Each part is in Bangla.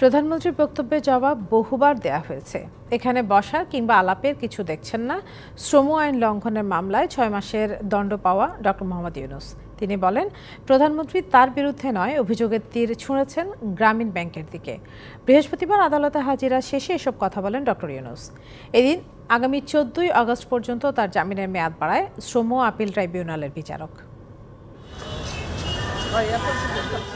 প্রধানমন্ত্রীর বক্তব্যের জবাব বহুবার দেয়া হয়েছে। এখানে বসার কিংবা আলাপের কিছু দেখছেন না। শ্রম আইন লঙ্ঘনের মামলায় ৬ মাসের দণ্ড পাওয়া ডক্টর মোহাম্মদ ইউনূস। তিনি বলেন, প্রধানমন্ত্রী তার বিরুদ্ধে নয়, অভিযোগের তীর ছুঁড়েছেন গ্রামীণ ব্যাংকের দিকে। বৃহস্পতিবার আদালতে হাজিরা শেষে এসব কথা বলেন ডক্টর ইউনূস। এদিন আগামী ১৪ই আগস্ট পর্যন্ত তার জামিনের মেয়াদ বাড়ায় শ্রম আপিল ট্রাইব্যুনালের বিচারক।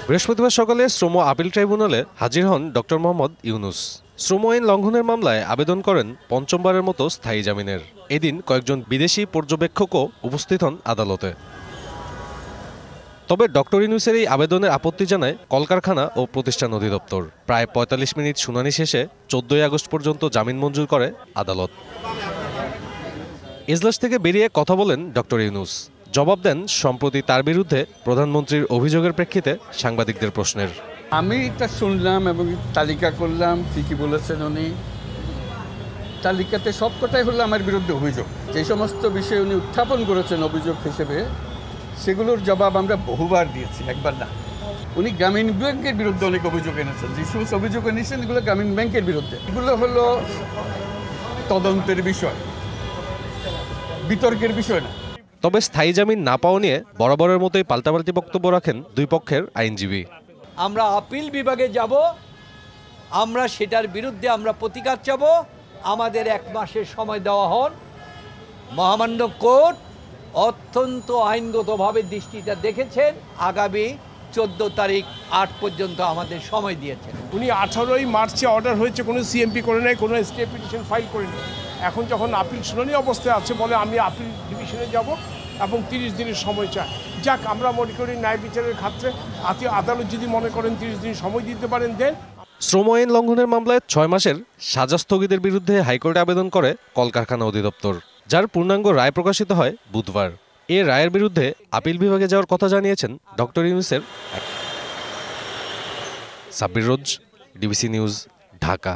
বৃহস্পতিবার সকালে শ্রম আপিল ট্রাইব্যুনালে হাজির হন ডক্টর মোহাম্মদ ইউনূস। শ্রম আইন লঙ্ঘনের মামলায় আবেদন করেন পঞ্চমবারের মতো স্থায়ী জামিনের। এদিন কয়েকজন বিদেশি পর্যবেক্ষকও উপস্থিত হন আদালতে। তবে ডক্টর ইউনূসের এই আবেদনের আপত্তি জানায় কলকারখানা ও প্রতিষ্ঠান অধিদপ্তর। প্রায় ৪৫ মিনিট শুনানি শেষে ১৪ই আগস্ট পর্যন্ত জামিন মঞ্জুর করে আদালত। এজলাস থেকে বেরিয়ে কথা বলেন ডক্টর ইউনূস। জবাব দেন সম্প্রতি তার বিরুদ্ধে প্রধানমন্ত্রীর অভিযোগের প্রেক্ষিতে সাংবাদিকদের প্রশ্নের। আমি এটা শুনলাম এবং তালিকা করলাম ঠিকই বলেছেন উনি। তালিকাতে সবকটাই হলো আমার বিরুদ্ধে অভিযোগ। যে সমস্ত বিষয় উনি উত্থাপন করেছেন অভিযোগ হিসেবে, সেগুলোর জবাব আমরা বহুবার দিয়েছি, একবার না। উনি গ্রামীণ ব্যাংকের বিরুদ্ধে অনেক অভিযোগ এনেছেন। যে সমস্ত অভিযোগ এনেছেন এগুলো গ্রামীণ ব্যাংকের বিরুদ্ধে। এগুলো হলো তদন্তের বিষয়, বিতর্কের বিষয় না। তবে স্থায়ী জামিন না পাওয়া নিয়ে বরাবরের মতোই পাল্টাপাল্টি বক্তব্য রাখেন দুই পক্ষের আইনজীবী। আমরা আপিল বিভাগে যাব, আমরা সেটার বিরুদ্ধে আমরা প্রতিকার চাব। আমাদের ১ মাসের সময় দেওয়া হন। মহামান্য কোর্ট অত্যন্ত আইনগতভাবে দৃষ্টিটা দেখেছেন। আগামী ১৪ তারিখ ৮ পর্যন্ত আমাদের সময় দিয়েছেন। উনি 18ই মার্চে অর্ডার হয়েছে, কোনো সিএমপি করে নাই, কোনো স্টে পিটিশন ফাইল করেনি। এখন যখন আপিল শুনানি অবস্থায় আছে, বলে আমি আপিল ডিভিশনে যাব এবং 30 দিনের সময় চাই। যাক, আমরা মনে করি ন্যায় বিচারের ক্ষেত্রে আদালত যদি মনে করেন 30 দিন সময় দিতে পারেন দেন। শ্রম আইন লঙ্ঘনের মামলায় 6 মাসের সাজা স্থগিতের বিরুদ্ধে হাইকোর্টে আবেদন করে কলকারখানা অধিদপ্তর, যার পূর্ণাঙ্গ রায় প্রকাশিত হয় বুধবার। এ রায়ের বিরুদ্ধে আপিল বিভাগে যাওয়ার কথা জানিয়েছেন ডক্টর ইউনূসের। সাব্বির রোজ, ডিবিসি নিউজ, ঢাকা।